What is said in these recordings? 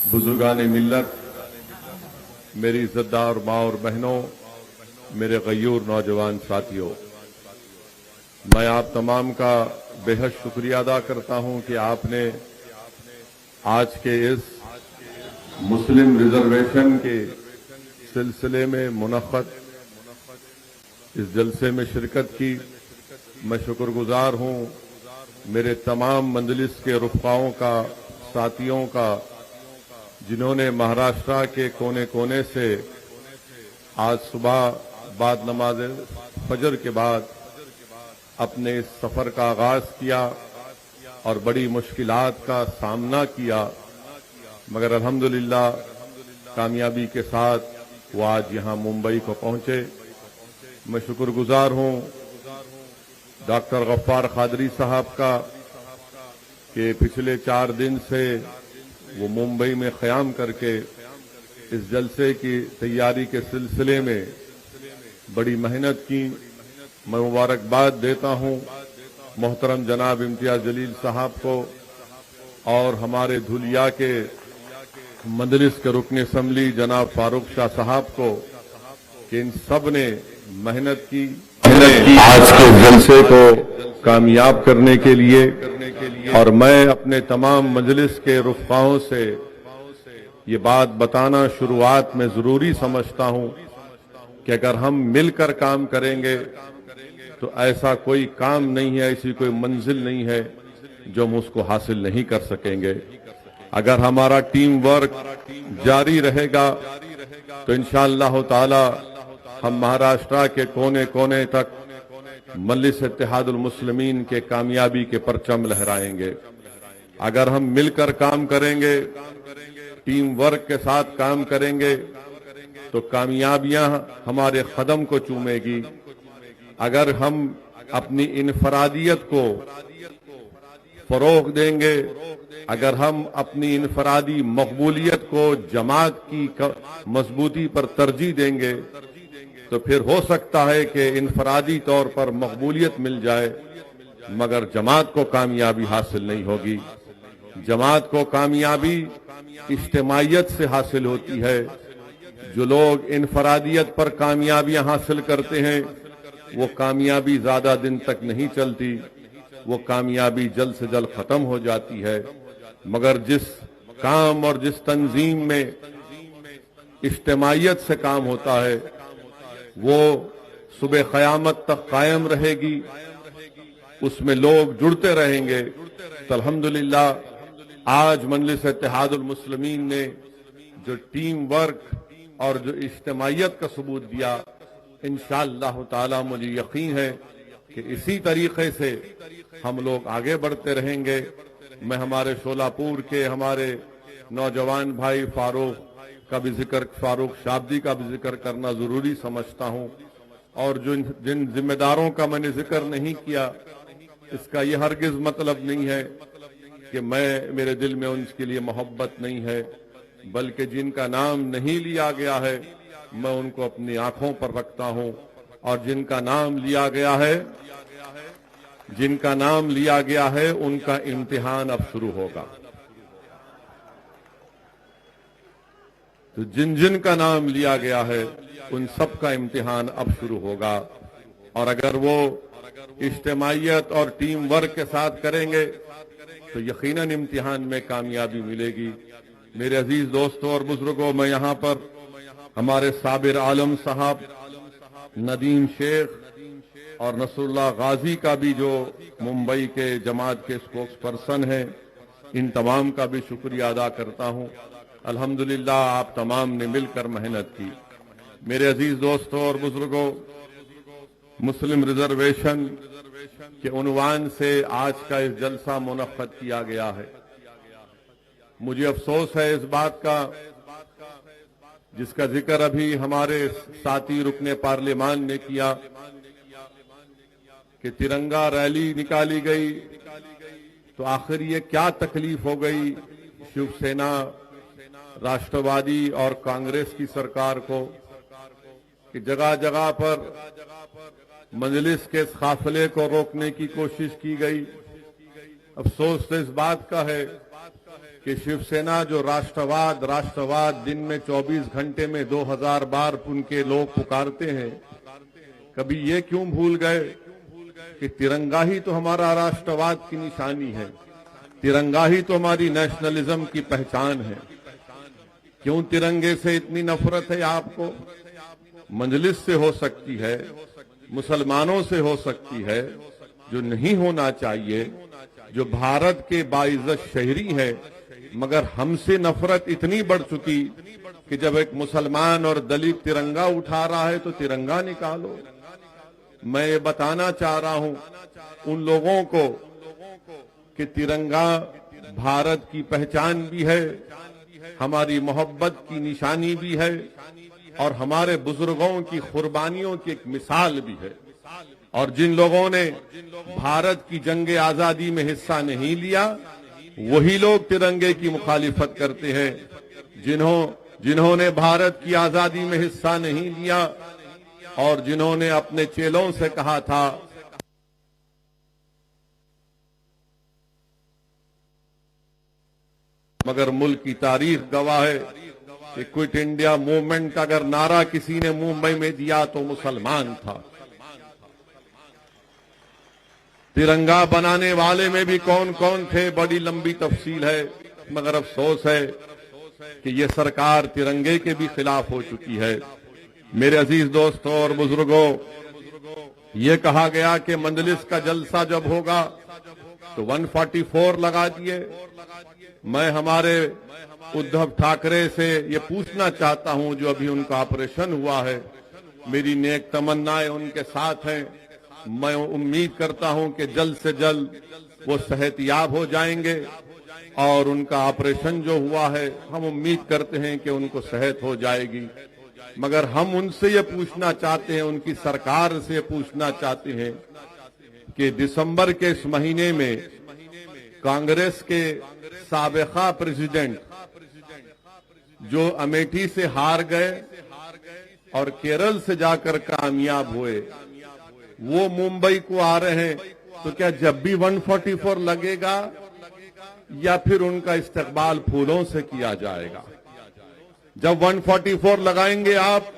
बुजुर्गान मिल्लत, मेरी इज्जतदार माँ और बहनों, मेरे गयूर नौजवान साथियों, मैं आप तमाम का बेहद शुक्रिया अदा करता हूं कि आपने आज के इस मुस्लिम रिजर्वेशन के सिलसिले में मुनक़्क़द इस जलसे में शिरकत की। मैं शुक्रगुजार हूं मेरे तमाम मंजलिस के रुफ़क़ाओं का, साथियों का, जिन्होंने महाराष्ट्र के कोने कोने से आज सुबह बाद नमाज फजर के बाद अपने इस सफर का आगाज किया और बड़ी मुश्किलात का सामना किया, मगर अल्हम्दुलिल्लाह कामयाबी के साथ वो आज यहां मुंबई को पहुंचे। मैं शुक्रगुजार हूं डॉक्टर गफ्फार कादरी साहब का कि पिछले 4 दिन से वो मुंबई में क़याम करके इस जलसे की तैयारी के सिलसिले में बड़ी मेहनत की। मैं मुबारकबाद देता हूं मोहतरम जनाब इम्तियाज जलील साहब को और हमारे धुलिया के मजलिस के रुकन असम्बली जनाब फारूक शाह साहब को कि इन सब ने मेहनत की आज के जलसे को कामयाब करने के लिए। और मैं अपने तमाम मजलिस के रुफ़क़ाओं से ये बात बताना शुरुआत में जरूरी समझता हूं कि अगर हम मिलकर काम करेंगे तो ऐसा कोई काम नहीं है, ऐसी कोई मंजिल नहीं है जो हम उसको हासिल नहीं कर सकेंगे। अगर हमारा टीम वर्क जारी रहेगा तो इंशाअल्लाह ताला हम महाराष्ट्र के कोने कोने तक मजलिस इत्तेहादुल मुस्लिमीन के कामयाबी के परचम लहराएंगे। अगर हम मिलकर काम करेंगे, टीम वर्क के साथ काम करेंगे तो कामयाबियां हमारे कदम को चूमेगी। अगर हम अपनी इनफरादियत को फरोग देंगे, अगर हम अपनी इनफरादी मकबूलियत को जमात की मजबूती पर तरजीह देंगे तो फिर हो सकता है कि इनफरादी तौर पर मकबूलियत मिल जाए मगर जमात को कामयाबी हासिल नहीं होगी। जमात को कामयाबी इज्तिमाइयत से हासिल होती है। जो लोग इनफरादियत पर कामयाबियां हासिल करते हैं वो कामयाबी ज्यादा दिन तक नहीं चलती, वो कामयाबी जल्द से जल्द खत्म हो जाती है। मगर जिस काम और जिस तंजीम में इज्तिमाइयत से काम होता है वो सुबह क़यामत तक कायम रहेगी, उसमें लोग जुड़ते रहेंगे। तो अल्हम्दुलिल्लाह आज मजलिस इत्तेहादुल मुस्लिमीन ने जो टीम वर्क और जो इज्तिमाइयत का सबूत दिया, इंशाअल्लाह ताला मुझे यकीन है कि इसी तरीके से हम लोग आगे बढ़ते रहेंगे। मैं हमारे शोलापुर के हमारे नौजवान भाई फारूक शाब्दी का भी जिक्र करना जरूरी समझता हूं और जिन जिम्मेदारों का मैंने जिक्र नहीं किया इसका यह हरगिज मतलब नहीं है कि मेरे दिल में उनके लिए मोहब्बत नहीं है, बल्कि जिनका नाम नहीं लिया गया है मैं उनको अपनी आंखों पर रखता हूं और जिनका नाम लिया गया है उनका इम्तिहान अब शुरू होगा। तो जिन का नाम लिया गया है उन सब का इम्तिहान अब शुरू होगा और अगर वो इज्तिमाइयत और टीम वर्क के साथ करेंगे तो यकीनन इम्तिहान में कामयाबी मिलेगी। मेरे अजीज दोस्तों और बुजुर्गों, मैं यहाँ पर हमारे साबिर आलम साहब, नदीम शेख और नसरुल्लाह गाजी का भी जो मुंबई के जमात के स्पोक्स पर्सन हैं, इन तमाम का भी शुक्रिया अदा करता हूँ। अल्हम्दुलिल्लाह आप तमाम ने मिलकर मेहनत की। मेरे अजीज दोस्तों और बुजुर्गों, मुस्लिम रिजर्वेशन के उन्वान से आज का इस जलसा मुनक्कद किया गया है। मुझे अफसोस है इस बात का जिसका जिक्र अभी हमारे साथी रुकने पार्लियामान ने किया कि तिरंगा रैली निकाली गई तो आखिर ये क्या तकलीफ हो गई शिवसेना, राष्ट्रवादी और कांग्रेस की सरकार को कि जगह जगह पर मजलिस के काफिले को रोकने की कोशिश की गई। अफसोस तो इस बात का है कि शिवसेना जो राष्ट्रवाद दिन में 24 घंटे में 2000 बार उनके लोग पुकारते हैं, कभी ये क्यों भूल गए कि तिरंगा ही तो हमारा राष्ट्रवाद की निशानी है, तिरंगा ही तो हमारी नेशनलिज्म की पहचान है। क्यों तिरंगे से इतनी नफरत है आपको? मजलिस से हो सकती है, मुसलमानों से हो सकती है, जो नहीं होना चाहिए, जो भारत के बाइज्जत शहरी है, मगर हमसे नफरत इतनी बढ़ चुकी कि जब एक मुसलमान और दलित तिरंगा उठा रहा है तो तिरंगा निकालो। मैं ये बताना चाह रहा हूं उन लोगों को कि तिरंगा भारत की पहचान भी है, हमारी मोहब्बत की निशानी भी है और हमारे बुजुर्गों की कुर्बानियों की एक मिसाल भी है। और जिन लोगों ने भारत की जंग आजादी में हिस्सा नहीं लिया, वही लोग तिरंगे की मुखालिफत करते हैं। जिन्होंने भारत की आजादी में हिस्सा नहीं लिया और जिन्होंने अपने चेलों से कहा था मगर मुल्क की तारीख गवाह है कि क्विट इंडिया मूवमेंट का अगर नारा किसी ने मुंबई में दिया तो मुसलमान था। तिरंगा बनाने वाले में भी कौन कौन थे, बड़ी लंबी तफसील है, मगर अफसोस है कि ये सरकार तिरंगे के भी खिलाफ हो चुकी है। मेरे अजीज दोस्तों और बुजुर्गों, ये कहा गया कि मंजलिस का जलसा जब होगा तो 144 लगा दिए। मैं हमारे उद्धव ठाकरे से ये पूछना चाहता हूं, जो अभी उनका ऑपरेशन हुआ है, मेरी नेक तमन्नाएं उनके साथ हैं। मैं उम्मीद करता हूं कि जल्द से जल्द वो सेहतयाब हो जाएंगे और उनका ऑपरेशन जो हुआ है, हम उम्मीद करते हैं कि उनको सेहत हो जाएगी। मगर हम उनसे ये पूछना चाहते हैं, उनकी सरकार से पूछना चाहते हैं कि दिसंबर के इस महीने में कांग्रेस के साबिका प्रेसिडेंट जो अमेठी से हार गए और केरल से जाकर कामयाब हुए, वो मुंबई को आ रहे हैं, तो क्या जब भी 144 लगेगा या फिर उनका इस्तकबाल फूलों से किया जाएगा? जब 144 लगाएंगे आप,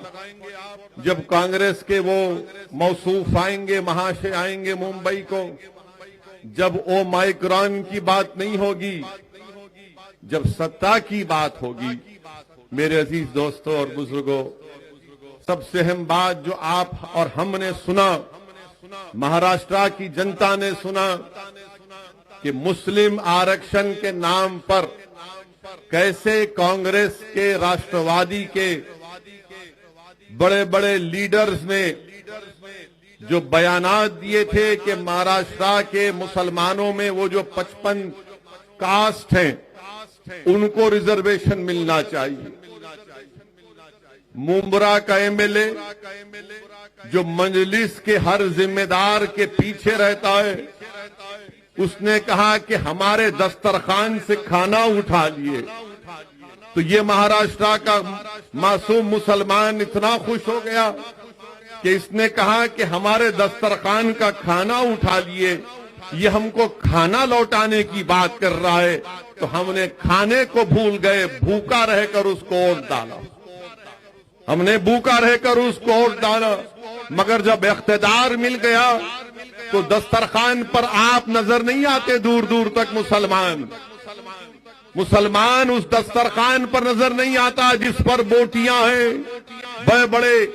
जब कांग्रेस के वो मौसूफ आएंगे, महाशय आएंगे मुंबई को, जब ओ माइक्रॉन की बात नहीं होगी, जब सत्ता की बात होगी। मेरे अजीज दोस्तों और बुजुर्गों, सबसे अहम बात जो आप और हमने सुना, महाराष्ट्र की जनता ने सुना कि मुस्लिम आरक्षण के नाम पर कैसे कांग्रेस के, राष्ट्रवादी के बड़े बड़े लीडर्स ने जो बयानात दिए थे कि महाराष्ट्र के मुसलमानों में वो जो 55 कास्ट हैं उनको रिजर्वेशन मिलना चाहिए। मुंब्रा का एमएलए जो मजलिस के हर जिम्मेदार के पीछे रहता है, उसने कहा कि हमारे दस्तरखान से खाना उठा लिए। तो ये महाराष्ट्र का मासूम मुसलमान इतना खुश हो गया कि इसने कहा कि हमारे दस्तरखान का खाना उठा लिए, ये हमको खाना लौटाने की बात कर रहा है। तो हमने खाने को भूल गए, भूखा रहकर उसको वोट डाला, हमने भूखा रहकर उसको वोट डाला। मगर जब इख्तिदार मिल गया तो दस्तरखान पर आप नजर नहीं आते, दूर दूर तक मुसलमान उस दस्तरखान पर नजर नहीं आता जिस पर बोटियां हैं, बड़े बड़े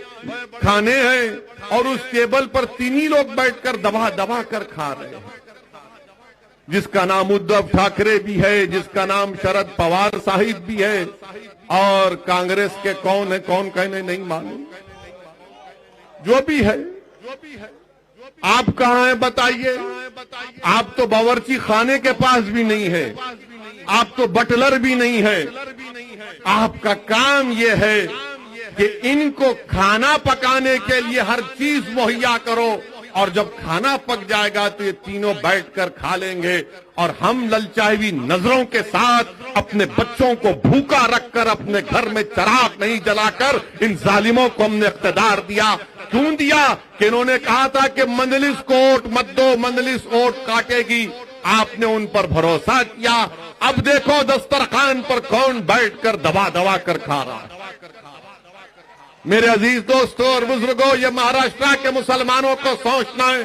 खाने हैं और उस टेबल पर तीन ही लोग बैठकर दबा दबा कर खा रहे हैं, जिसका नाम उद्धव ठाकरे भी है, जिसका नाम शरद पवार साहिब भी है और कांग्रेस के कौन है, कौन कहने नहीं मालूम। जो भी है, आप कहां हैं बताइए? आप तो बावर्ची खाने के पास भी नहीं है, आप तो बटलर भी नहीं है। आपका काम यह है कि इनको खाना पकाने के लिए हर चीज मुहैया करो और जब खाना पक जाएगा तो ये तीनों बैठकर खा लेंगे और हम ललचाई नजरों के साथ अपने बच्चों को भूखा रखकर अपने घर में चिराग नहीं जलाकर इन जालिमों को हमने इख्तिदार दिया। क्यों दिया? कि इन्होंने कहा था कि मंजलिस को वोट मत दो, मंजलिस वोट काटेगी। आपने उन पर भरोसा किया। अब देखो दस्तरखान पर कौन बैठकर दबा दबा कर खा रहा है। मेरे अजीज दोस्तों और बुजुर्गों, ये महाराष्ट्र के मुसलमानों को सोचना है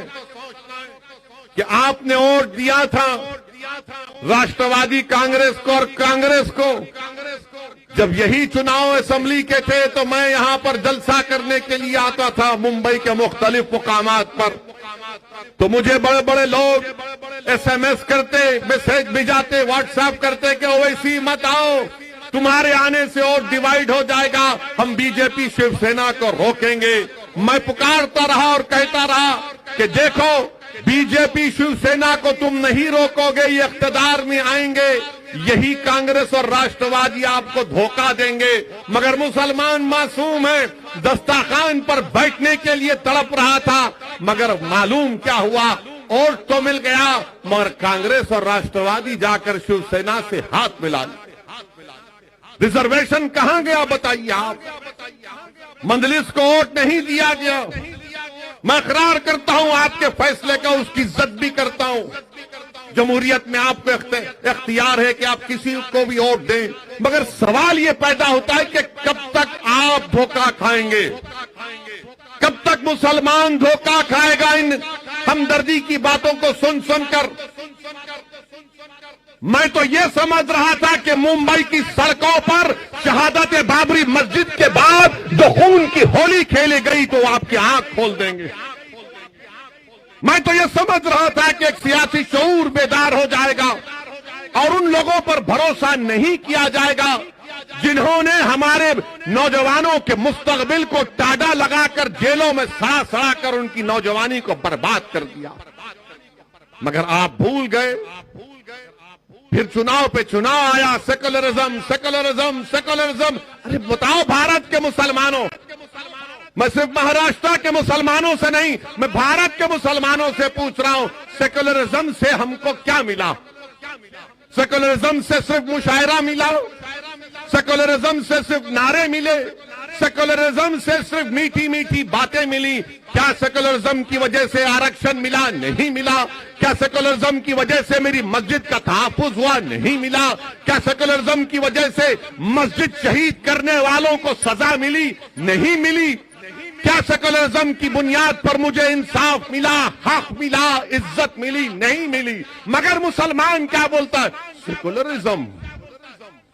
कि आपने वोट दिया था राष्ट्रवादी कांग्रेस को, और कांग्रेस को जब यही चुनाव असेंबली के थे तो मैं यहां पर जलसा करने के लिए आता था मुंबई के मुख्तलिफ मुकामात पर, तो मुझे बड़े बड़े लोग SMS करते, मैसेज भिजाते, व्हाट्सएप करते कि ओवैसी मत आओ, तुम्हारे आने से और डिवाइड हो जाएगा, हम बीजेपी शिवसेना को रोकेंगे। मैं पुकारता रहा और कहता रहा कि देखो बीजेपी शिवसेना को तुम नहीं रोकोगे, ये इख्तिदार में आएंगे, यही कांग्रेस और राष्ट्रवादी आपको धोखा देंगे। मगर मुसलमान मासूम है, दस्तरखान पर बैठने के लिए तड़प रहा था, मगर मालूम क्या हुआ, वोट तो मिल गया मगर कांग्रेस और राष्ट्रवादी जाकर शिवसेना से हाथ मिला लिए। रिजर्वेशन कहां गया बताइए आप? मंजलिस को वोट नहीं दिया गया। मैं इकरार करता हूं आपके फैसले का, उसकी इज्जत भी करता हूं। जमहूरियत में आपको इख्तियार है कि आप किसी को भी वोट दें, मगर सवाल ये पैदा होता है कि कब तक आप धोखा खाएंगे, कब तक मुसलमान धोखा खाएगा इन हमदर्दी की बातों को सुन सुनकर। मैं तो ये समझ रहा था कि मुंबई की सड़कों पर शहादत बाबरी मस्जिद के बाद जो खून की होली खेली गई तो आपकी आंख खोल देंगे। मैं तो ये समझ रहा था कि एक सियासी शऊर बेदार हो जाएगा और उन लोगों पर भरोसा नहीं किया जाएगा जिन्होंने हमारे नौजवानों के मुस्तकबिल को टाडा लगाकर जेलों में सड़ा सड़ा कर उनकी नौजवानी को बर्बाद कर दिया। मगर आप भूल गए। फिर चुनाव पे चुनाव आया, सेकुलरिज्म सेकुलरिज्म सेकुलरिज्म। अरे बताओ भारत के मुसलमानों, मैं सिर्फ महाराष्ट्र के मुसलमानों से नहीं, मैं भारत के मुसलमानों से पूछ रहा हूं, सेकुलरिज्म से हमको क्या मिला? सेकुलरिज्म से सिर्फ मुशायरा मिला? सेकुलरिज्म से सिर्फ नारे मिले? सेकुलरिज्म से सिर्फ मीठी मीठी बातें मिली? क्या सेकुलरिज्म की वजह से आरक्षण मिला? नहीं मिला। क्या सेकुलरिज्म की वजह से मेरी मस्जिद का तहफ्फुज हुआ? नहीं मिला। क्या सेकुलरिज्म की वजह से मस्जिद शहीद करने वालों को सजा मिली? नहीं मिली। क्या सेकुलरिज्म की बुनियाद पर मुझे इंसाफ मिला, हक मिला, इज्जत मिली? नहीं मिली। मगर मुसलमान क्या बोलता है? सेकुलरिज्म।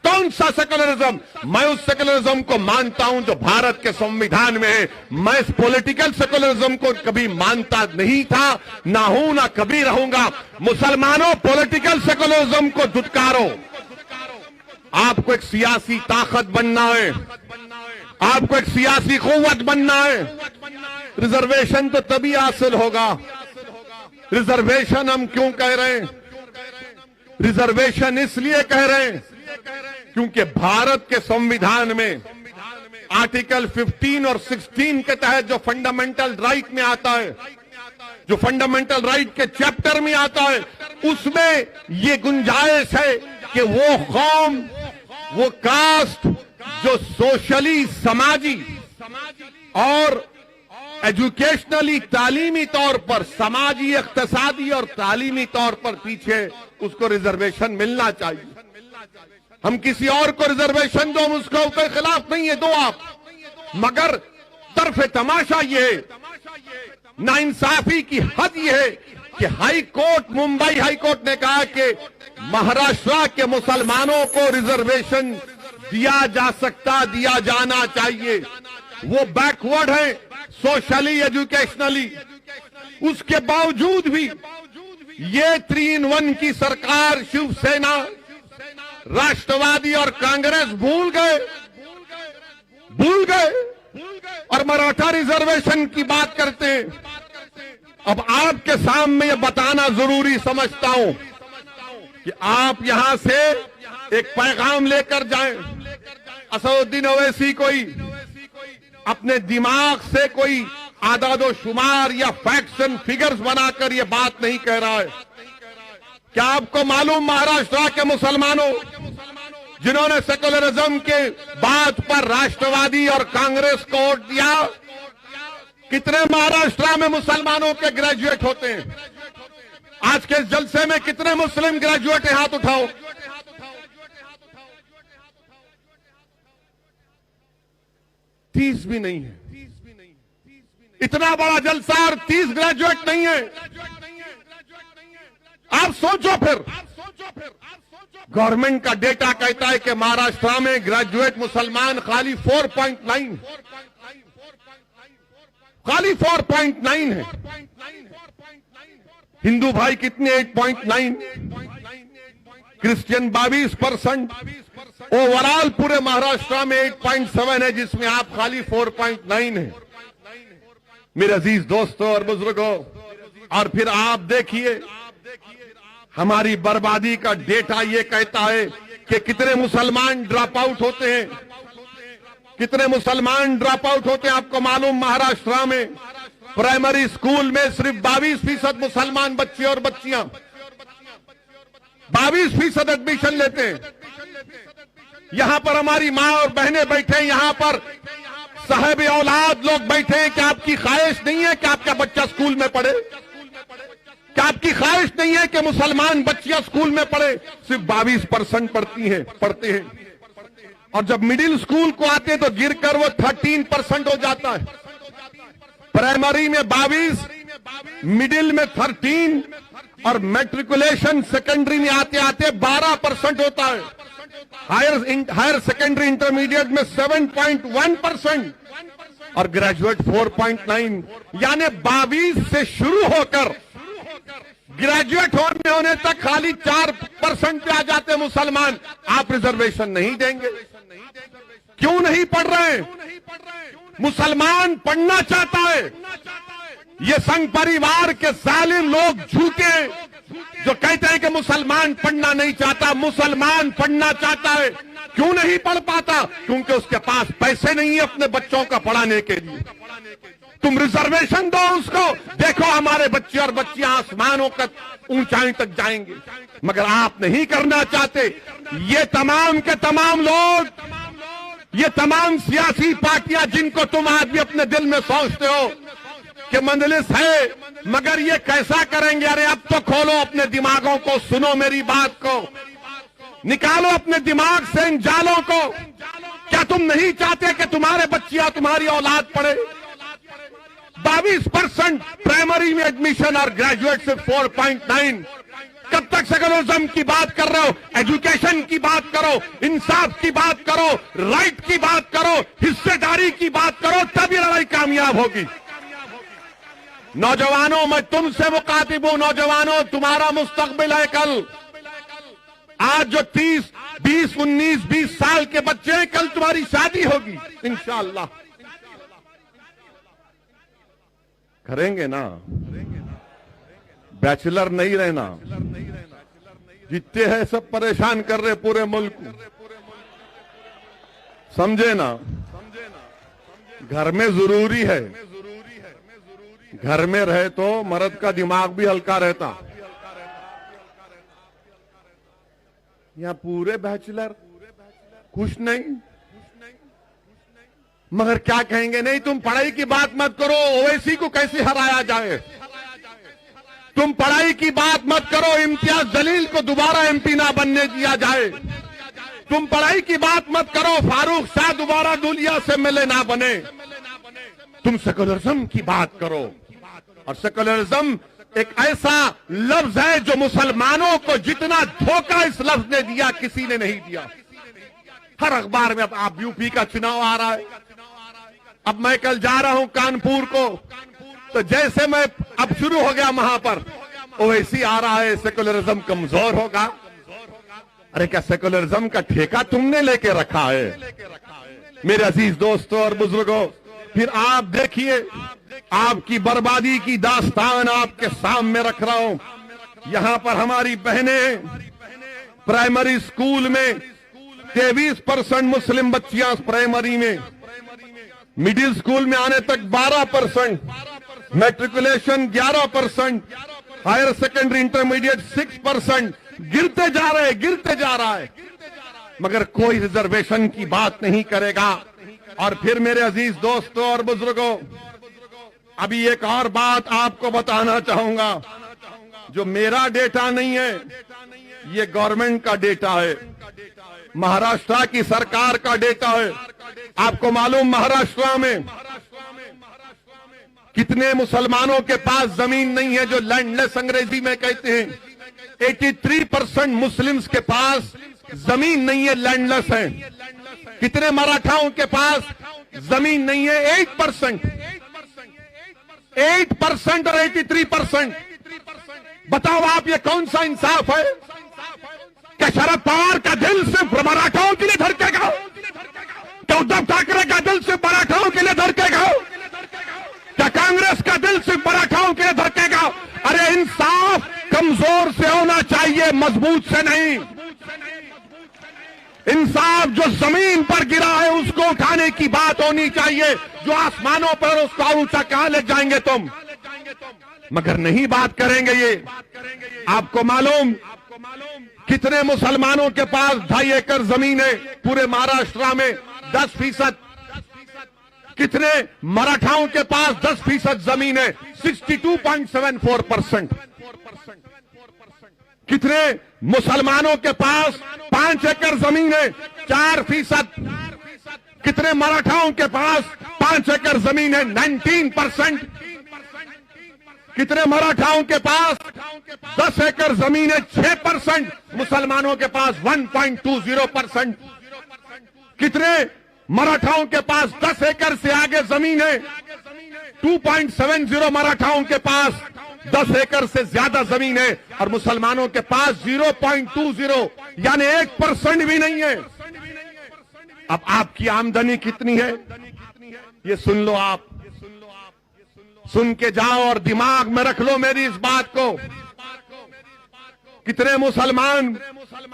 कौन सा सेकुलरिज्म? मैं उस सेकुलरिज्म को मानता हूं जो भारत के संविधान में है। मैं इस पॉलिटिकल सेकुलरिज्म को कभी मानता नहीं था, ना हूं, ना कभी रहूंगा। मुसलमानों, पॉलिटिकल सेकुलरिज्म को दुत्कारो। आपको एक सियासी ताकत बनना है, आपको एक सियासी कुव्वत बनना है। रिजर्वेशन तो तभी हासिल होगा। रिजर्वेशन हम क्यों कह रहे हैं? रिजर्वेशन इसलिए कह रहे हैं क्योंकि भारत के संविधान में आर्टिकल 15 और 16 के तहत जो फंडामेंटल राइट में आता है, जो फंडामेंटल राइट के चैप्टर में आता है, उसमें ये गुंजाइश है कि वो कौम, वो कास्ट जो सोशली, समाजी और एजुकेशनली, तालीमी तौर पर, समाजी, इक्तिसादी और तालीमी तौर पर पीछे, उसको रिजर्वेशन मिलना चाहिए। हम किसी और को रिजर्वेशन दो, हम उसके खिलाफ नहीं है, दो आप। मगर तरफे तमाशा ये है, नाइंसाफी की हद ये है कि high court, Mumbai high court ने कहा कि महाराष्ट्र के मुसलमानों को रिजर्वेशन दिया जा सकता, दिया जाना चाहिए। वो बैकवर्ड है सोशली, एजुकेशनली। उसके बावजूद भी ये 3-in-1 की सरकार, शिवसेना, राष्ट्रवादी और कांग्रेस भूल गए और मराठा रिजर्वेशन की बात करते हैं। अब आपके सामने ये बताना जरूरी समझता हूं कि आप यहां से एक पैगाम लेकर जाएं। असदुद्दीन ओवैसी कोई अपने दिमाग से कोई आदादो शुमार या फैक्ट्स एंड फिगर्स बनाकर ये बात नहीं कह रहा है। क्या आपको मालूम, महाराष्ट्र के मुसलमानों जिन्होंने सेकुलरिज्म के बात पर राष्ट्रवादी और कांग्रेस को वोट दिया, कितने महाराष्ट्र में मुसलमानों के ग्रेजुएट होते हैं? आज के इस जलसे में कितने मुस्लिम ग्रेजुएट हैं? हाथ उठाओ। 30 भी नहीं है। इतना बड़ा जलसा और 30 ग्रेजुएट नहीं है। आप सोचो फिर। गवर्नमेंट का डेटा कहता है कि महाराष्ट्र में ग्रेजुएट मुसलमान खाली 4.9 है। हिंदू भाई कितने? 8.9। क्रिश्चियन 22%। ओवरऑल पूरे महाराष्ट्र में 8.7 है, जिसमें आप खाली 4.9 है। मेरे अजीज दोस्तों और बुजुर्गों, और फिर आप देखिए हमारी बर्बादी का डेटा ये कहता है कि कितने मुसलमान ड्रॉप आउट होते हैं। कितने मुसलमान ड्रॉप आउट होते हैं आपको मालूम? महाराष्ट्र में प्राइमरी स्कूल में सिर्फ 22% मुसलमान बच्चे और बच्चियां 22% एडमिशन लेते हैं। यहां पर हमारी मां और बहनें बैठे हैं, यहां पर साहब औलाद लोग बैठे हैं। क्या आपकी ख्वाहिश नहीं है कि आपका बच्चा स्कूल में पढ़े? क्या आपकी ख्वाहिश नहीं है कि मुसलमान बच्चियां स्कूल में पढ़े? सिर्फ 22% पढ़ते हैं। और जब मिडिल स्कूल को आते हैं तो गिरकर वो 13% हो जाता है। प्राइमरी में 22, मिडिल में 13 और मैट्रिकुलेशन सेकेंडरी में आते आते 12% होता है। हायर सेकेंडरी इंटरमीडिएट में 7.1% और ग्रेजुएट 4.9। यानी 22 से शुरू होकर ग्रेजुएट होने तक खाली 4% पे आ जाते मुसलमान। आप रिजर्वेशन नहीं देंगे? क्यों नहीं पढ़ रहे? मुसलमान पढ़ना चाहता है। ये संघ परिवार के जालिम लोग झूठे जो कहते हैं कि मुसलमान पढ़ना नहीं चाहता। मुसलमान पढ़ना चाहता है। क्यों नहीं पढ़ पाता? क्योंकि उसके पास पैसे नहीं है अपने बच्चों का पढ़ाने के लिए। तुम रिजर्वेशन दो उसको, देखो हमारे बच्चे और बच्चियां आसमानों का ऊंचाई तक जाएंगे। मगर आप नहीं करना चाहते। ये तमाम के तमाम लोग, ये तमाम सियासी पार्टियां जिनको तुम आज भी अपने दिल में सोचते हो कि मंजलिस है, मगर ये कैसा करेंगे? अरे अब तो खोलो अपने दिमागों को, सुनो मेरी बात को, निकालो अपने दिमाग से इन जालों को। क्या तुम नहीं चाहते कि तुम्हारे बच्चियां, तुम्हारी औलाद पढ़े? 22% प्राइमरी में एडमिशन और ग्रेजुएट से 4.9। कब तक सेकुलरिज्म की बात कर रहे हो? एजुकेशन की बात करो, इंसाफ की बात करो, राइट की बात करो, हिस्सेदारी की बात करो, तब ये लड़ाई कामयाब होगी। नौजवानों, मैं तुमसे मुखातिब हूं। नौजवानों, तुम्हारा मुस्तकबिल है कल। आज जो 30, 20, 19, 20 साल के बच्चे हैं, कल तुम्हारी शादी होगी इंशाअल्लाह। करेंगे ना? बैचलर नहीं रहना। जितने हैं सब परेशान कर रहे पूरे मुल्क को, समझे ना? घर में जरूरी है। घर में रहे तो मर्द का दिमाग भी हल्का रहता। यहाँ पूरे बैचलर खुश नहीं। मगर क्या कहेंगे? नहीं, तुम पढ़ाई की बात मत करो, ओवैसी को कैसे हराया जाए। तुम पढ़ाई की बात मत करो, इम्तियाज जलील को दोबारा एमपी ना बनने दिया जाए। तुम पढ़ाई की बात मत करो, फारूक शाह दोबारा दुलिया से एमएलए ना बने। तुम सेकुलरिज्म की बात करो। और सेकुलरिज्म एक ऐसा लफ्ज है जो मुसलमानों को जितना धोखा इस लफ्ज ने दिया, किसी ने नहीं दिया। हर अखबार में अब आप यूपी का चुनाव आ रहा है। अब मैं कल जा रहा हूं कानपुर को, तो जैसे मैं अब शुरू हो गया वहां पर, ओवैसी आ रहा है, सेकुलरिज्म कमजोर होगा। अरे क्या सेकुलरिज्म का ठेका तुमने लेके रखा है? मेरे अजीज दोस्तों और बुजुर्गों, फिर आप देखिए, आपकी बर्बादी की दास्तान आपके सामने रख रहा हूं। यहां पर हमारी बहनें प्राइमरी स्कूल में 23% मुस्लिम बच्चियां प्राइमरी में, मिडिल स्कूल में आने तक 12%, मैट्रिकुलेशन 11%, हायर सेकेंडरी इंटरमीडिएट 6%। गिरते जा रहा है, मगर कोई रिजर्वेशन की बात नहीं करेगा। और फिर मेरे अजीज दोस्तों और बुजुर्गों, अभी एक और बात आपको बताना चाहूंगा। जो मेरा डेटा नहीं है, ये गवर्नमेंट का डेटा है, महाराष्ट्र की सरकार का डेटा है। आपको मालूम महाराष्ट्र में कितने मुसलमानों के पास जमीन नहीं है, जो लैंडलेस अंग्रेजी में कहते हैं। 83% मुस्लिम्स के पास जमीन नहीं है, लैंडलेस हैं। कितने मराठाओं के पास जमीन नहीं है? 8% और 83%। बताओ आप, ये कौन सा इंसाफ है? क्या शरद पवार का दिल सिर्फ मराठाओं के लिए धड़केगा? क्या उद्धव ठाकरे का दिल सिर्फ मराठाओं के लिए धड़केगा? क्या कांग्रेस का दिल सिर्फ मराठाओं के लिए धड़केगा? अरे इंसाफ कमजोर से होना चाहिए, मजबूत से नहीं। इंसाफ जो जमीन पर गिरा है उसको उठाने की बात होनी चाहिए। जो आसमानों पर, उसको ऊंचा कहां ले जाएंगे तुम? मगर नहीं बात करेंगे ये। आपको मालूम कितने मुसलमानों के पास 2.5 एकड़ जमीन है पूरे महाराष्ट्र में? 10%। कितने मराठाओं के पास 10% जमीन है? 62.74%। कितने मुसलमानों के पास 5 एकड़ जमीन है? 4%। कितने मराठाओं के पास 5 एकड़ जमीन है? 19%। कितने मराठाओं के पास 10 एकड़ जमीन है? 6%। मुसलमानों के पास 1.20%। कितने मराठाओं के पास 10 एकड़ से आगे जमीन है? 2.70 मराठाओं के पास 10 एकड़ से ज्यादा जमीन है, और मुसलमानों के पास 0.20 यानी 1% भी नहीं है। अब आपकी आमदनी कितनी है ये सुन लो आप, सुन के जाओ और दिमाग में रख लो मेरी इस बात को। कितने मुसलमान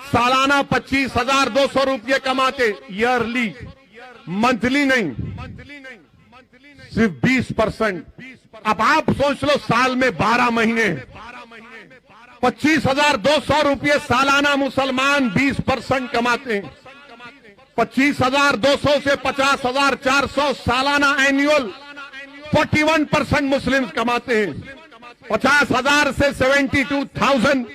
सालाना 25,200 रुपये कमाते? ईयरली, मंथली नहीं, सिर्फ 20%। अब आप सोच लो, साल में 12 महीने 25,200 रुपये सालाना मुसलमान 20% कमाते हैं। 25,200 से 50,400 सालाना एनुअल 41% मुस्लिम्स कमाते हैं। 50,000 से 72,000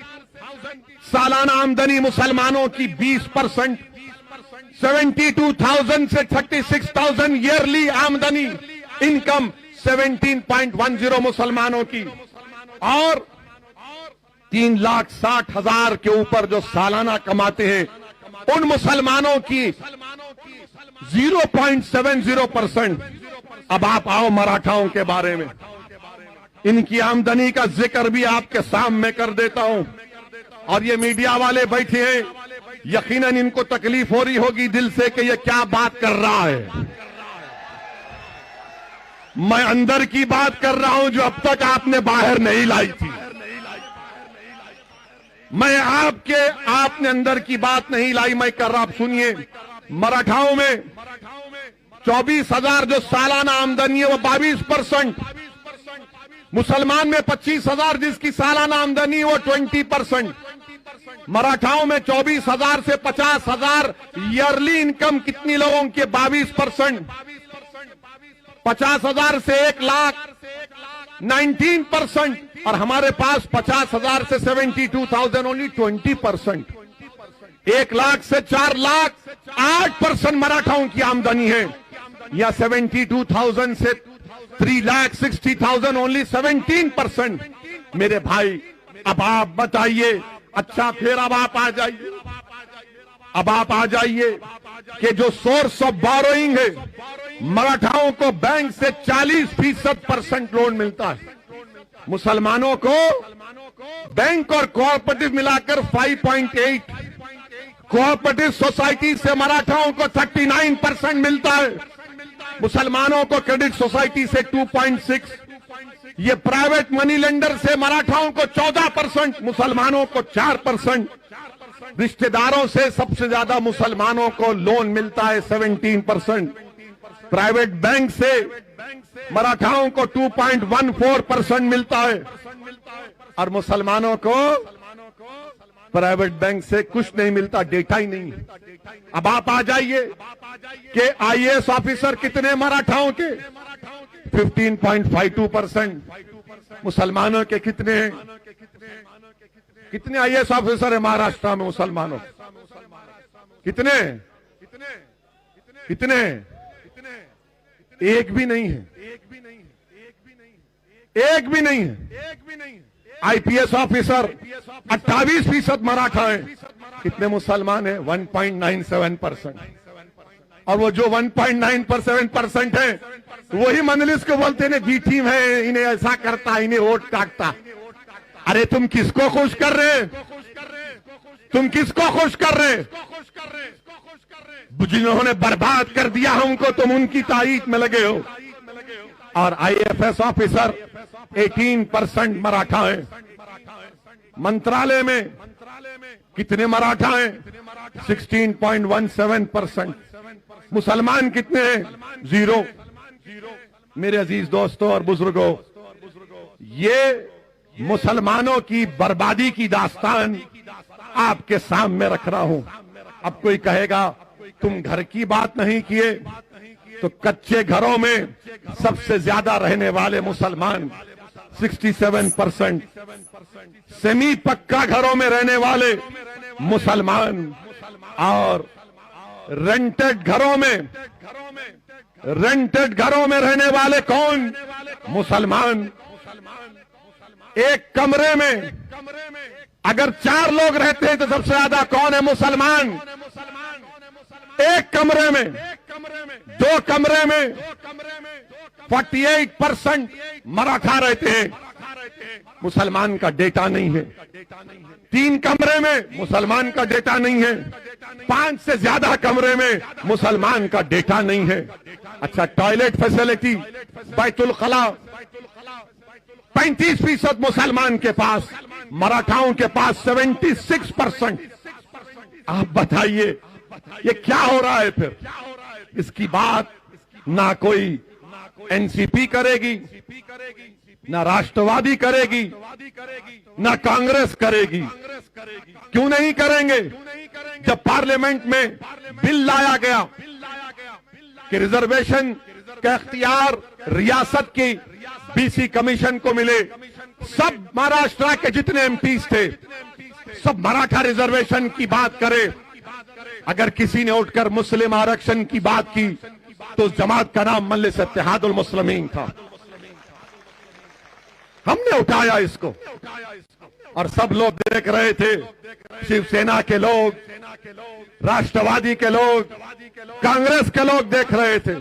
सालाना आमदनी मुसलमानों की 20%। 72,000 से 36,000 ईयरली आमदनी, इनकम 17.10 मुसलमानों की, और 3,60,000 के ऊपर जो सालाना कमाते हैं उन मुसलमानों की 0.70%। अब आप आओ मराठाओं के बारे में, इनकी आमदनी का जिक्र भी आपके सामने कर देता हूं। और ये मीडिया वाले बैठे हैं, यकीनन इनको तकलीफ हो रही होगी दिल से कि ये क्या बात कर रहा है। मैं अंदर की बात कर रहा हूं जो अब तक आपने बाहर नहीं लाई थी। मैं आपने अंदर की बात नहीं लाई, मैं कर रहा। आप सुनिए, मराठाओं में 24,000 जो सालाना आमदनी है वो 22%। मुसलमान में 25,000 जिसकी सालाना आमदनी है वो 20%। मराठाओं में 24,000 से 50,000 ईयरली इनकम कितनी लोगों की? 22%। 50,000 से 1 लाख 19%। और हमारे पास 50,000 से 72,000 ओनली 20%। 1 लाख से 4 लाख 8% मराठाओं की आमदनी है, या 72,000 से 3,60,000 ओनली 17%। मेरे भाई, अब आप बताइए। अच्छा, फिर अब आप आ जाइए कि जो सोर्स ऑफ बोरोइंग है, मराठाओं को बैंक से 40% लोन मिलता है। मुसलमानों को बैंक और कोऑपरेटिव मिलाकर 5.8, कोऑपरेटिव सोसाइटी से मराठाओं को 39% मिलता है, मुसलमानों को क्रेडिट सोसाइटी से 2.6, ये प्राइवेट मनी लेंडर से मराठाओं को 14%, मुसलमानों को 4%। रिश्तेदारों से सबसे ज्यादा मुसलमानों को लोन मिलता है 17%। प्राइवेट बैंक से मराठाओं को 2.14% मिलता है, और मुसलमानों को प्राइवेट बैंक से कुछ नहीं मिलता, डेटा ही नहीं। अब आप आ जाइए कि आईएएस ऑफिसर कितने मराठाओं के? 15.52%। मुसलमानों के कितने आईएएस ऑफिसर है महाराष्ट्र में मुसलमानों? कितने? एक भी नहीं है। एक भी नहीं है। आईपीएस ऑफिसर 28% मराठा है। कितने मुसलमान है? 1.97%। और वो जो 1.97% है वही मजलिस को बोलते हैं बी टीम है, इन्हें ऐसा करता, इन्हें वोट काटता। अरे तुम किसको खुश कर रहे? तुम किसको खुश कर रहे? जिन्होंने बर्बाद कर दिया हमको, तुम उनकी तारीफ में लगे हो। और आईएफएस ऑफिसर 18% मराठा है। मंत्रालय में कितने मराठा हैं? 16.17%। मुसलमान कितने हैं? 0। मेरे अजीज दोस्तों और बुजुर्गों, ये मुसलमानों की बर्बादी की दास्तान आपके सामने रख रहा हूं। अब कोई कहेगा तुम घर की बात नहीं किए, तो कच्चे घरों में सबसे ज्यादा रहने वाले मुसलमान 67%, सेमी पक्का घरों में रहने वाले मुसलमान, और रेंटेड घरों में रहने वाले कौन? मुसलमान। एक कमरे में अगर 4 लोग रहते हैं तो सबसे ज्यादा कौन है? मुसलमान। एक कमरे में, 2 कमरे में 48% मराठा रहते हैं। मुसलमान का डेटा नहीं है। 3 कमरे में मुसलमान का डेटा नहीं है। 5 से ज्यादा कमरे में मुसलमान का डेटा नहीं है। अच्छा, टॉयलेट फैसिलिटी, बैतुल खला 35% मुसलमान के पास, मराठाओं के पास 76%। आप बताइए ये क्या हो रहा है? फिर इसकी बात ना कोई एनसीपी करेगी, ना राष्ट्रवादी करेगी, ना कांग्रेस करेगी। क्यों नहीं करेंगे? जब पार्लियामेंट में बिल लाया गया कि रिजर्वेशन का इख्तियार रियासत की बीसी कमीशन को मिले, सब महाराष्ट्र के जितने एमपीज थे सब मराठा रिजर्वेशन की बात करे। अगर किसी ने उठकर मुस्लिम आरक्षण की बात की तो उस जमात का नाम मजलिस इत्तेहादुल मुस्लिमीन था। हमने उठाया इसको और सब लोग देख रहे थे। शिवसेना के लोग, राष्ट्रवादी के लोग, कांग्रेस के लोग देख रहे थे।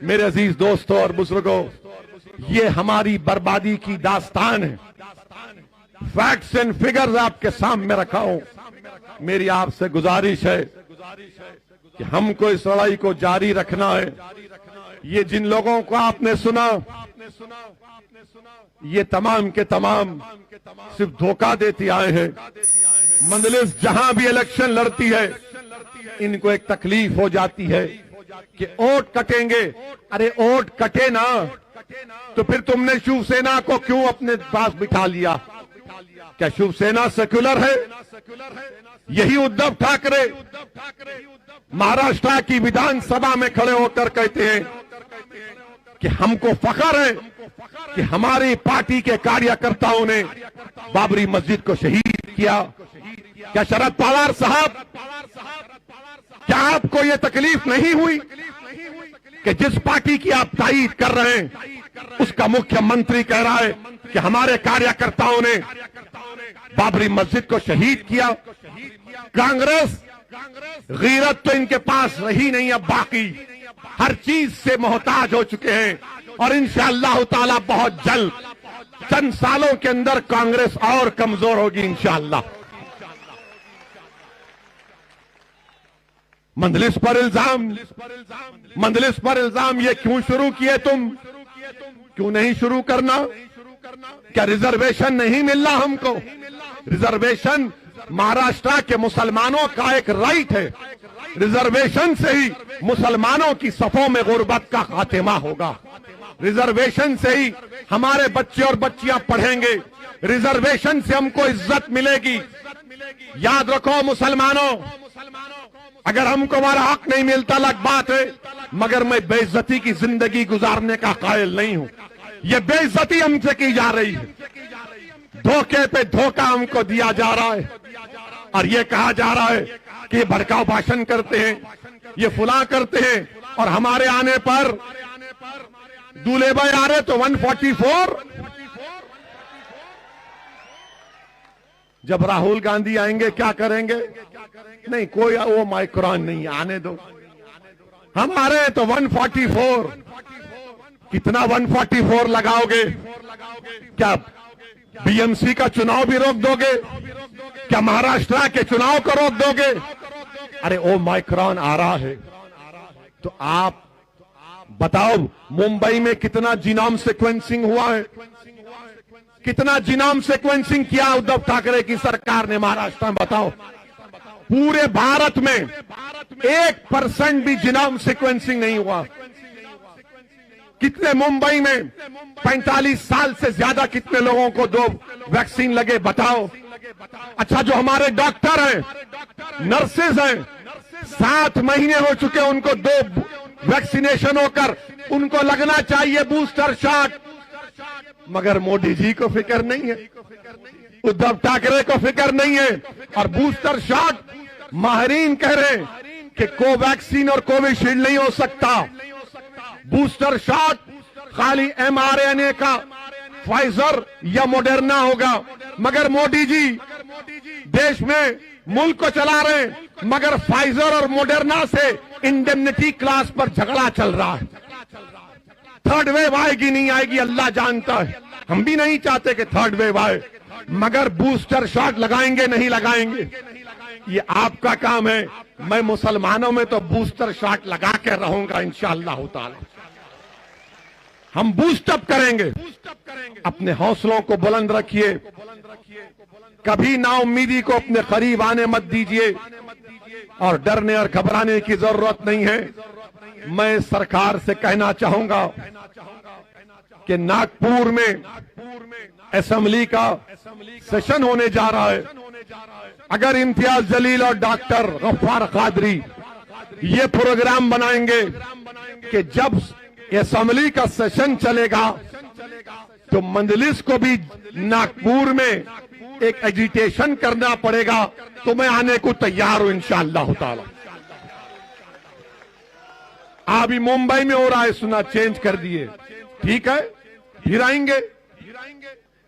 मेरे अजीज दोस्तों और बुजुर्गों, ये हमारी बर्बादी की दास्तान है। फैक्ट्स एंड फिगर्स आपके सामने रखा हूं। मेरी आपसे गुजारिश है कि हमको इस लड़ाई को जारी रखना है। ये जिन लोगों को आपने सुना, ये तमाम के तमाम सिर्फ धोखा देते आए हैं। मजलिस जहां भी इलेक्शन लड़ती है, इनको एक तकलीफ हो जाती है कि वोट कटेंगे। अरे वोट कटे ना, तो फिर तुमने शिवसेना को क्यों अपने पास बिठा लिया? क्या शिवसेना सेक्युलर है? यही उद्धव ठाकरे महाराष्ट्र की विधानसभा में खड़े होकर कहते हैं कि हमको फख्र है कि हमारी पार्टी के कार्यकर्ताओं ने बाबरी मस्जिद को शहीद किया। क्या शरद पवार साहब, क्या आपको ये तकलीफ नहीं हुई कि जिस पार्टी की आप तारीफ कर रहे हैं उसका मुख्यमंत्री कह रहा है कि हमारे कार्यकर्ताओं ने बाबरी मस्जिद को शहीद किया? कांग्रेस गीरत तो इनके पास रही नहीं, अब बाकी हर चीज से मोहताज हो चुके हैं। और इंशाअल्लाह ताला बहुत जल्द, चंद सालों के अंदर कांग्रेस और कमजोर होगी इंशाअल्लाह। मजलिस पर इल्जाम ये क्यों शुरू किए तुम? क्यों नहीं शुरू करना? क्या रिजर्वेशन नहीं मिल रहा हमको? रिजर्वेशन महाराष्ट्र के मुसलमानों का एक राइट है। रिजर्वेशन से ही मुसलमानों की सफों में गुर्बत का खात्मा होगा। रिजर्वेशन से ही हमारे बच्चे और बच्चियां पढ़ेंगे। रिजर्वेशन से हमको इज्जत मिलेगी। याद रखो मुसलमानों, अगर हमको हमारा हक नहीं मिलता अलग बात है, मगर मैं बेइज्जती की जिंदगी गुजारने का कायल नहीं हूं। ये बेइज्जती हमसे की जा रही है, धोखे पे धोखा हमको दिया जा रहा है, और ये कहा जा रहा है कि ये भड़काऊ भाषण करते हैं, ये फुला करते हैं, और हमारे आने पर दूल्हे भाई आ रहे तो 144। जब राहुल गांधी आएंगे क्या करेंगे? नहीं, कोई वो माइक्रोन नहीं, आने दो। हमारे तो 144। कितना 144 लगाओगे? क्या बीएमसी का चुनाव भी रोक दोगे? क्या महाराष्ट्र के चुनाव को रोक दोगे? अरे ओ माइक्रोन आ रहा है तो आप बताओ, मुंबई में कितना जीनोम सीक्वेंसिंग हुआ है? कितना जीनोम सीक्वेंसिंग किया उद्धव ठाकरे की सरकार ने महाराष्ट्र में? बताओ। पूरे भारत में 1% भी जीनोम सीक्वेंसिंग नहीं हुआ। कितने मुंबई में 45 साल से ज्यादा कितने लोगों को 2 वैक्सीन लगे? बताओ। अच्छा, जो हमारे डॉक्टर हैं, नर्सेज हैं, 7 महीने हो चुके उनको 2 वैक्सीनेशन होकर, उनको लगना चाहिए बूस्टर शॉट, मगर मोदी जी को फिक्र नहीं है, उद्धव ठाकरे को फिक्र नहीं है। और बूस्टर शॉट माहिरीन कह रहे हैं कि कोवैक्सीन और कोविशील्ड नहीं हो सकता, बूस्टर शॉट खाली mRNA का फाइजर या मॉडर्ना होगा। मगर मोदी जी देश में मुल्क को चला रहे हैं, मगर फाइजर और मॉडर्ना से इंडेमनिटी क्लास पर झगड़ा चल रहा है। 3rd वेव आएगी नहीं आएगी अल्लाह जानता है, हम भी नहीं चाहते कि 3rd वेव आए, मगर बूस्टर शॉट लगाएंगे नहीं लगाएंगे ये आपका काम है। मैं मुसलमानों में तो बूस्टर शॉट लगा के रहूंगा इंशाअल्लाह ताला। हम बूस्टअप करेंगे, अपने हौसलों को बुलंद रखिए, कभी नाउम्मीदी को अपने करीब आने मत दीजिए, और डरने और घबराने की जरूरत नहीं है। मैं सरकार से कहना चाहूंगा कि नागपुर में असेंबली का सेशन होने जा रहा है। अगर इम्तियाज जलील और डॉक्टर गफ्फार कादरी ये प्रोग्राम बनाएंगे कि जब असेंबली का सेशन चलेगा तो मंजलिस को भी नागपुर में एक एजिटेशन करना पड़ेगा, तो मैं आने को तैयार हूं इंशाअल्लाह ताला। अभी मुंबई में हो रहा है, सुना चेंज कर दिए, ठीक है, फिर आएंगे।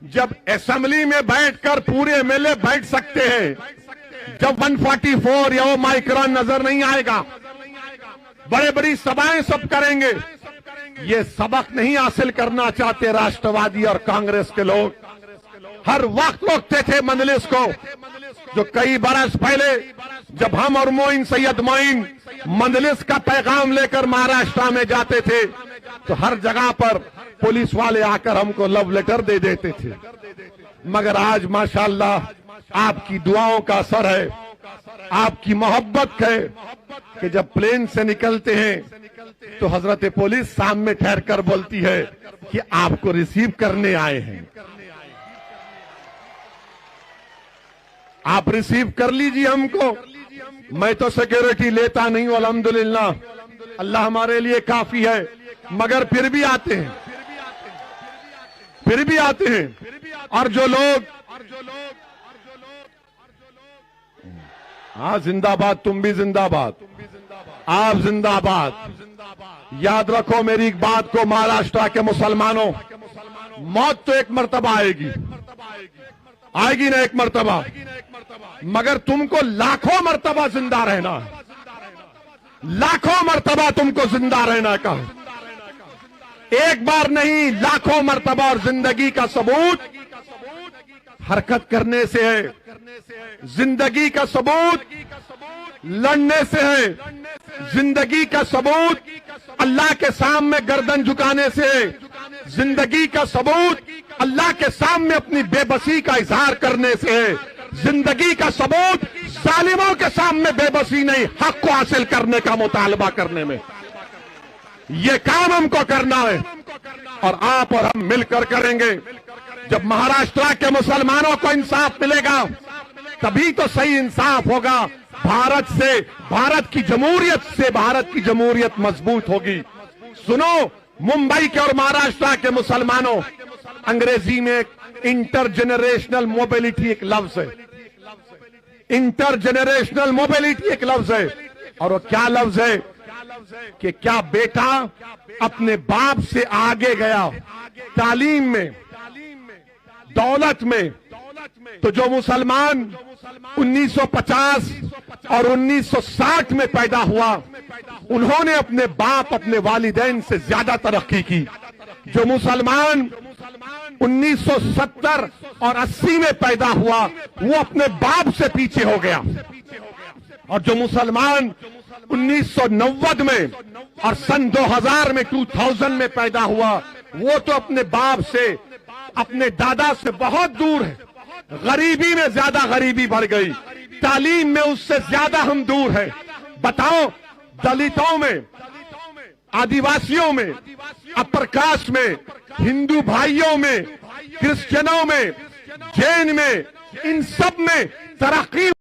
जब असेंबली में बैठकर पूरे एमएलए बैठ सकते हैं, जब 144 या वो माइक्रोन नजर नहीं आएगा, बड़े बड़ी सभाएं सब करेंगे। ये सबक नहीं हासिल करना चाहते राष्ट्रवादी और कांग्रेस के लोग। हर वक्त रोकते थे मजलिस को, जो कई बरस पहले जब हम और मोइन सैयद मोइन मजलिस का पैगाम लेकर महाराष्ट्र में जाते थे तो हर जगह पर पुलिस वाले आकर हमको लव लेटर दे देते थे। मगर आज माशाअल्लाह आपकी दुआओं का असर है, आपकी मोहब्बत है कि जब प्लेन से निकलते हैं तो हजरत पुलिस सामने ठहर कर बोलती है कि आपको रिसीव करने आए हैं, आप रिसीव कर लीजिए हमको। मैं तो सिक्योरिटी लेता नहीं हूं, अल्हम्दुलिल्लाह, अल्लाह हमारे लिए काफी है, मगर फिर भी आते हैं, फिर भी आते हैं। और जो लोग, हाँ जिंदाबाद, तुम भी जिंदाबाद, आप जिंदाबाद। याद रखो मेरी एक बात को, महाराष्ट्र के मुसलमानों, मौत तो एक मर्तबा आएगी, आएगी ना एक मर्तबा, मगर तुमको लाखों मर्तबा जिंदा रहना है, लाखों मर्तबा तुमको जिंदा रहना का, एक बार नहीं लाखों मर्तबा। और जिंदगी का सबूत हरकत करने से है, जिंदगी का सबूत लड़ने से है, जिंदगी का सबूत अल्लाह के सामने गर्दन झुकाने से है, जिंदगी का सबूत अल्लाह के सामने अपनी बेबसी का इजहार करने से है, जिंदगी का सबूत जालिमों के सामने बेबसी नहीं, हक को हासिल करने का मुतालबा करने में। ये काम हमको करना है और आप और हम मिलकर करेंगे। जब महाराष्ट्र के मुसलमानों को इंसाफ मिलेगा तभी तो सही इंसाफ होगा। भारत से, भारत की जमहूरियत से भारत की जमहूरियत मजबूत होगी। सुनो, मुंबई के और महाराष्ट्र के मुसलमानों, अंग्रेजी में इंटरजेनरेशनल मोबिलिटी एक लफ्ज है, इंटरजेनरेशनल मोबिलिटी एक लफ्ज है। और वो क्या लफ्ज है कि क्या बेटा अपने बाप से आगे गया तालीम में, दौलत में, तो जो मुसलमान 1950 और 1960 में पैदा हुआ, उन्होंने अपने बाप, अपने वालिदैन से ज्यादा तरक्की की। जो मुसलमान 1970 और 80 में पैदा हुआ, वो अपने बाप से पीछे हो गया। और जो मुसलमान 1990 में और सन 2000 में 2000 में पैदा हुआ, वो तो अपने बाप से, अपने दादा से बहुत दूर है। गरीबी में ज्यादा गरीबी बढ़ गई, तालीम में उससे ज्यादा हम दूर हैं। बताओ, दलितों में, आदिवासियों में, अपर कास्ट में, हिंदू भाइयों में, क्रिश्चियनों में, जैन में, इन सब में तरक्की